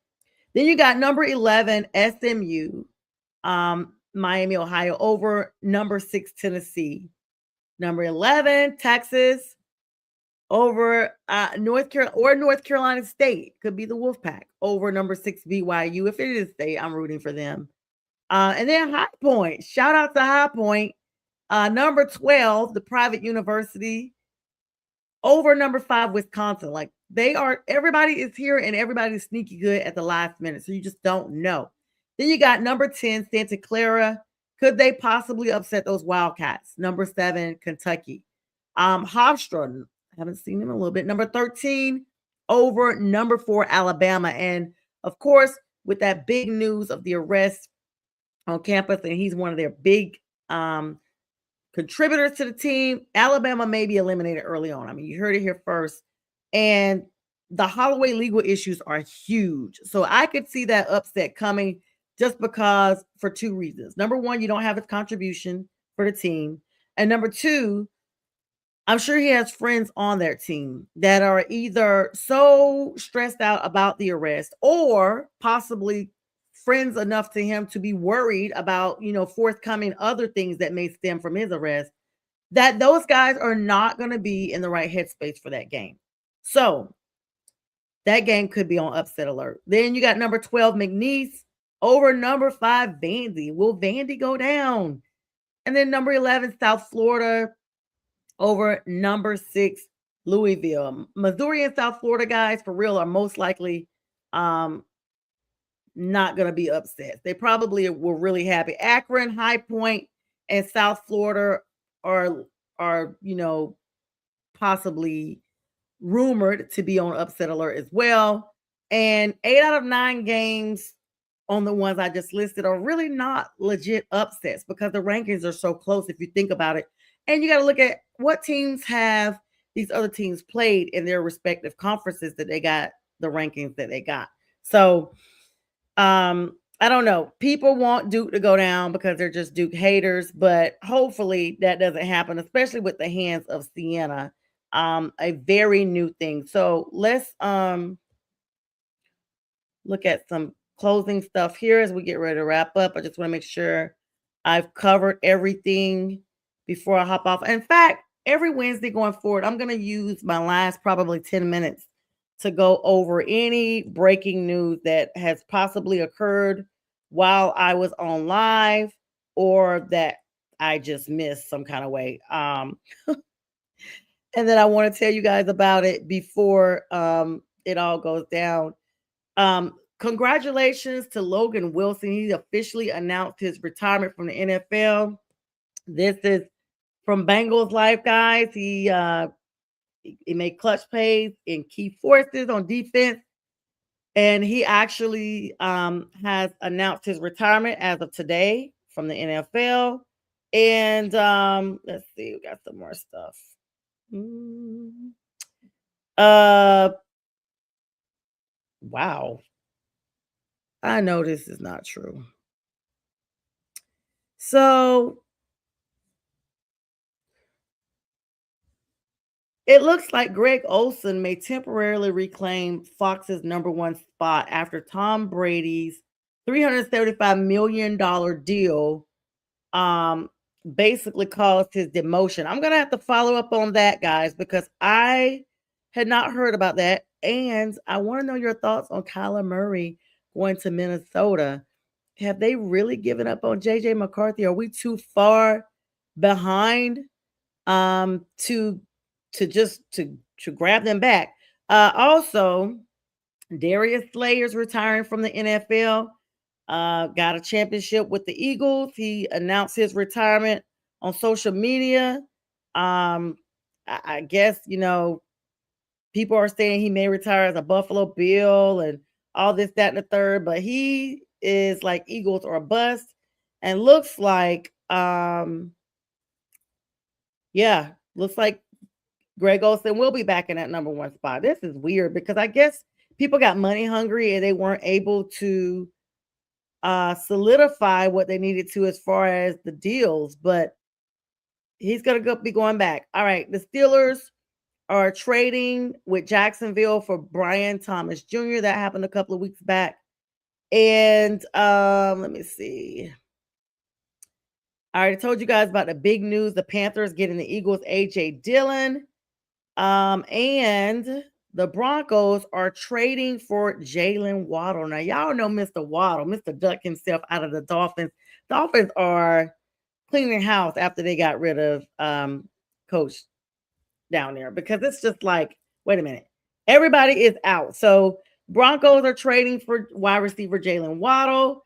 Then you got number 11 SMU, Miami, Ohio over number 6 Tennessee. Number 11 Texas over North Carolina State. Could be the Wolfpack over number 6 BYU. If it is State, I'm rooting for them. And then High Point. Shout out to High Point. Number 12, the private university over number 5, Wisconsin. Like, everybody is here and everybody's sneaky good at the last minute. So you just don't know. Then you got number 10, Santa Clara. Could they possibly upset those Wildcats? Number 7, Kentucky. Hofstra, I haven't seen them in a little bit. Number 13 over number 4, Alabama. And of course, with that big news of the arrest on campus, and he's one of their big contributors to the team. Alabama may be eliminated early on. I mean, you heard it here first. And the Holloway legal issues are huge. So I could see that upset coming just because for two reasons. Number one, you don't have his contribution for the team. And number two, I'm sure he has friends on their team that are either so stressed out about the arrest or possibly friends enough to him to be worried about, forthcoming other things that may stem from his arrest, that those guys are not going to be in the right headspace for that game. So that game could be on upset alert. Then you got number 12, McNeese, over number 5, Vandy. Will Vandy go down? And then number 11, South Florida, over number 6, Louisville. Missouri and South Florida guys, for real, are most likely not going to be upset. They probably were really happy. Akron, High Point, and South Florida are possibly rumored to be on upset alert as well. And 8 out of 9 games on the ones I just listed are really not legit upsets because the rankings are so close if you think about it. And you got to look at what teams have these other teams played in their respective conferences that they got the rankings that they got. So I don't know. People want Duke to go down because they're just Duke haters, but hopefully that doesn't happen, especially with the hands of Sienna. A very new thing. So let's look at some closing stuff here as we get ready to wrap up. I just want to make sure I've covered everything before I hop off. In fact, every Wednesday going forward, I'm going to use my last probably 10 minutes to go over any breaking news that has possibly occurred while I was on live or that I just missed some kind of way. And then I want to tell you guys about it before it all goes down. Congratulations to Logan Wilson. He officially announced his retirement from the NFL. This is from Bengals Life, guys. He made clutch plays in key forces on defense. And he actually has announced his retirement as of today from the NFL. And let's see, we got some more stuff. Wow. I know this is not true. So it looks like Greg Olson may temporarily reclaim Fox's number 1 spot after Tom Brady's $375 million deal basically caused his demotion. I'm going to have to follow up on that, guys, because I had not heard about that. And I want to know your thoughts on Kyler Murray going to Minnesota. Have they really given up on JJ McCarthy? Are we too far behind to grab them back? Also, Darius Slayer's retiring from the NFL. Got a championship with the Eagles. He announced his retirement on social media. I guess, people are saying he may retire as a Buffalo Bill and all this, that, and the third, but he is like Eagles or a bust and looks like, looks like Greg Olson will be back in that number 1 spot. This is weird because I guess people got money hungry and they weren't able to solidify what they needed to as far as the deals, but he's going to be going back. All right. The Steelers are trading with Jacksonville for Brian Thomas Jr. That happened a couple of weeks back. And let me see. I already told you guys about the big news. The Panthers getting the Eagles' A.J. Dillon. And the Broncos are trading for Jalen Waddle. Now, y'all know Mr. Waddle, Mr. Duck himself out of the Dolphins. Dolphins are cleaning house after they got rid of Coach down there because it's just like, wait a minute. Everybody is out. So Broncos are trading for wide receiver Jalen Waddle.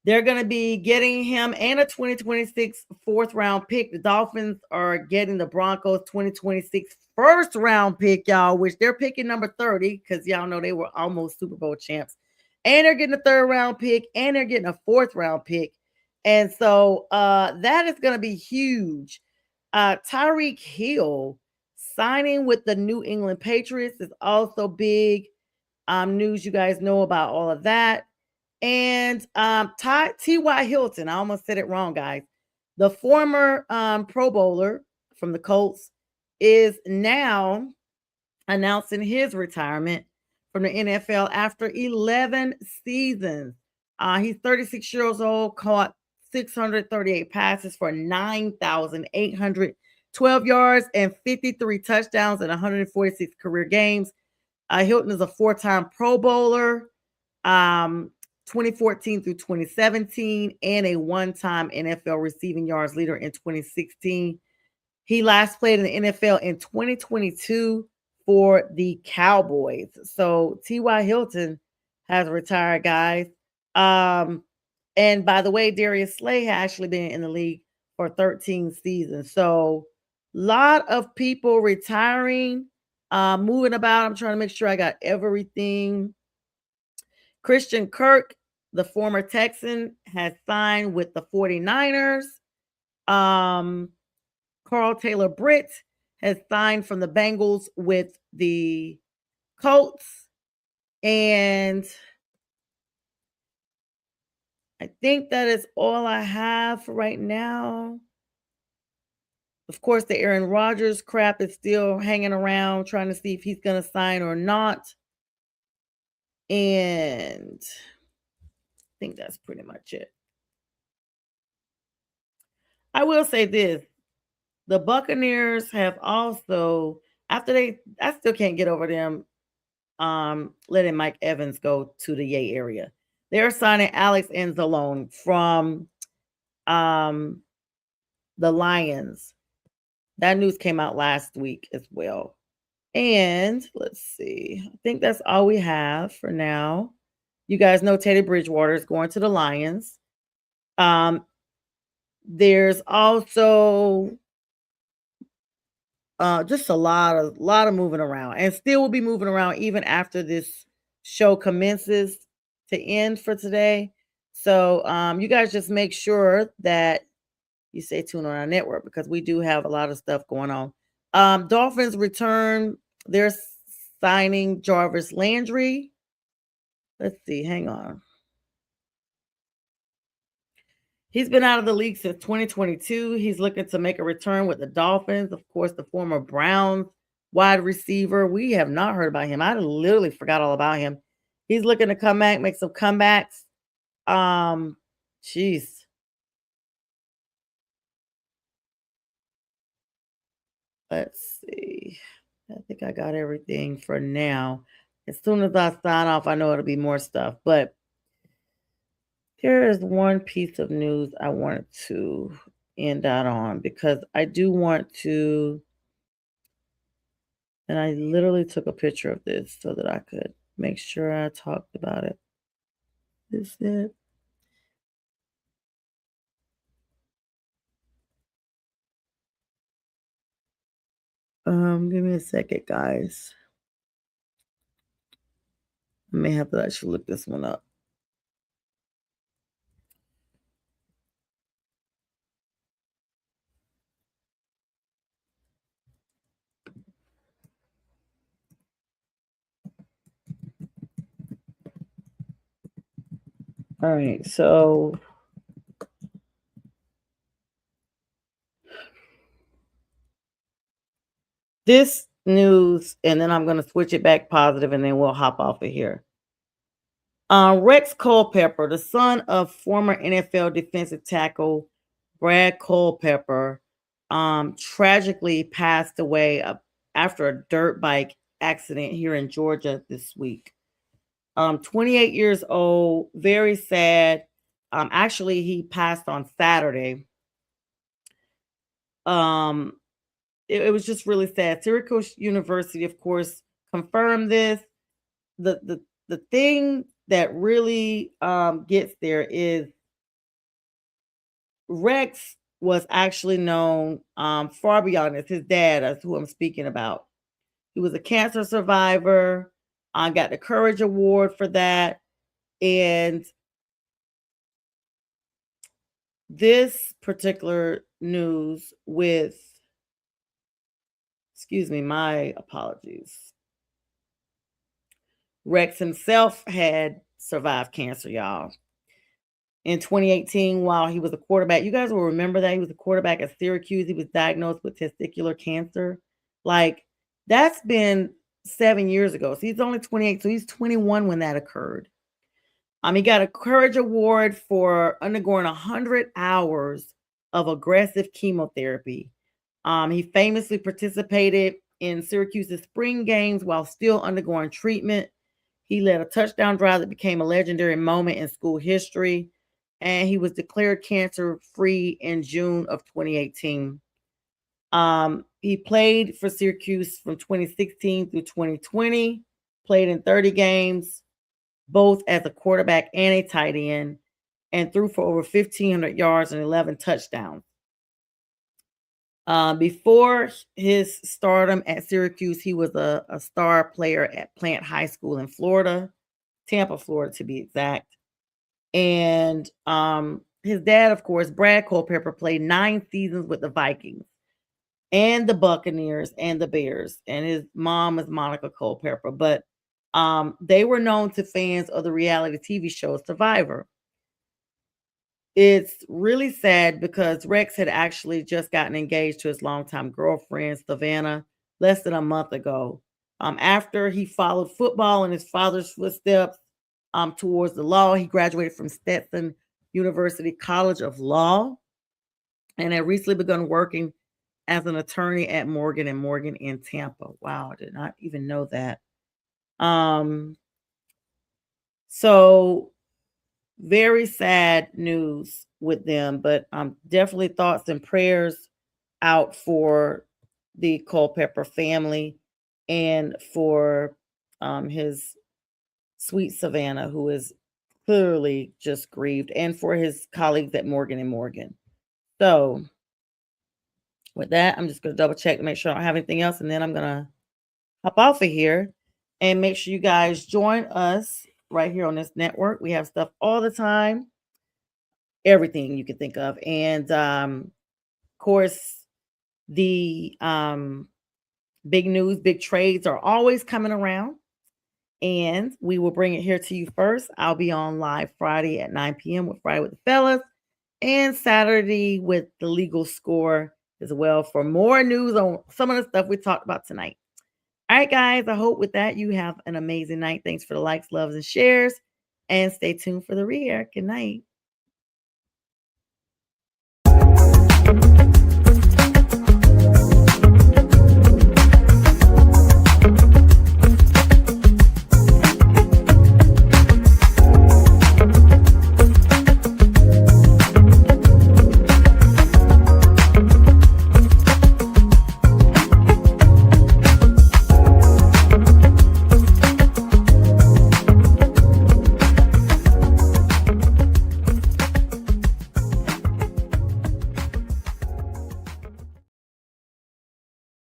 They're going to be getting him and a 2026 4th-round pick. The Dolphins are getting the Broncos 2026 1st-round pick, y'all, which they're picking number 30 because y'all know they were almost Super Bowl champs. And they're getting a 3rd-round pick, and they're getting a 4th-round pick. And so that is going to be huge. Tyreek Hill signing with the New England Patriots is also big news. You guys know about all of that. And T.Y. Hilton, I almost said it wrong, guys. The former Pro Bowler from the Colts is now announcing his retirement from the NFL after 11 seasons. He's 36 years old, caught 638 passes for 9,812 yards and 53 touchdowns in 146 career games. Hilton is a four-time Pro Bowler, 2014 through 2017, and a one-time NFL receiving yards leader in 2016. He last played in the NFL in 2022 for the Cowboys. So T.Y. Hilton has retired, guys. And by the way, Darius Slay has actually been in the league for 13 seasons. So a lot of people retiring, moving about. I'm trying to make sure I got everything. Christian Kirk, the former Texan, has signed with the 49ers. Carl Taylor Britt has signed from the Bengals with the Colts. And I think that is all I have for right now. Of course, the Aaron Rodgers crap is still hanging around, trying to see if he's going to sign or not. And I think that's pretty much it. I will say this. The Buccaneers have also, I still can't get over them letting Mike Evans go to the Yay area. They're signing Alex Anzalone from the Lions. That news came out last week as well. And let's see. I think that's all we have for now. You guys know Teddy Bridgewater is going to the Lions. There's also just a lot of moving around, and still will be moving around even after this show commences to end for today. So you guys just make sure that you stay tuned on our network because we do have a lot of stuff going on. Dolphins return. They're signing Jarvis Landry. Let's see. Hang on. He's been out of the league since 2022. He's looking to make a return with the Dolphins. Of course, the former Browns wide receiver. We have not heard about him. I literally forgot all about him. He's looking to come back, make some comebacks. Jeez. Let's see. I think I got everything for now. As soon as I sign off, I know it'll be more stuff. But there is one piece of news I wanted to end out on because I do want to, and I literally took a picture of this so that I could make sure I talked about it. Is it? Give me a second, guys. I may have to actually look this one up. All right, so this news, and then I'm going to switch it back positive, and then we'll hop off of here. Rex Culpepper, the son of former NFL defensive tackle Brad Culpepper, tragically passed away after a dirt bike accident here in Georgia this week. 28 years old, very sad. Actually, he passed on Saturday. It was just really sad. Syracuse University, of course, confirmed this. The thing that really gets there is Rex was actually known far beyond this. His dad is who I'm speaking about. He was a cancer survivor. Got the Courage Award for that. And this particular news with, excuse me, my apologies. Rex himself had survived cancer, y'all. In 2018, while he was a quarterback, you guys will remember that he was a quarterback at Syracuse. He was diagnosed with testicular cancer. Like, that's been 7 years ago. So he's only 28. So he's 21 when that occurred. He got a Courage Award for undergoing 100 hours of aggressive chemotherapy. He famously participated in Syracuse's spring games while still undergoing treatment. He led a touchdown drive that became a legendary moment in school history, and he was declared cancer-free in June of 2018. He played for Syracuse from 2016 through 2020, played in 30 games, both as a quarterback and a tight end, and threw for over 1,500 yards and 11 touchdowns. Before his stardom at Syracuse, he was a star player at Plant High School in Florida, Tampa, Florida, to be exact. And his dad, of course, Brad Culpepper, played 9 seasons with the Vikings and the Buccaneers and the Bears. And his mom is Monica Culpepper. But they were known to fans of the reality TV show Survivor. It's really sad because Rex had actually just gotten engaged to his longtime girlfriend, Savannah, less than a month ago. After he followed football in his father's footsteps towards the law, he graduated from Stetson University College of Law and had recently begun working as an attorney at Morgan & Morgan in Tampa. Wow, I did not even know that. So very sad news with them, but definitely thoughts and prayers out for the Culpepper family and for his sweet Savannah, who is clearly just grieved, and for his colleagues at Morgan & Morgan. So with that, I'm just going to double check to make sure I don't have anything else, and then I'm going to hop off of here and make sure you guys join us right here on this network. We have stuff all the time, everything you can think of. And of course, the big news, big trades are always coming around. And we will bring it here to you first. I'll be on live Friday at 9 p.m. with Friday with the Fellas, and Saturday with the Legal Score as well for more news on some of the stuff we talked about tonight. All right, guys, I hope with that you have an amazing night. Thanks for the likes, loves, and shares, and stay tuned for the re-air. Good night.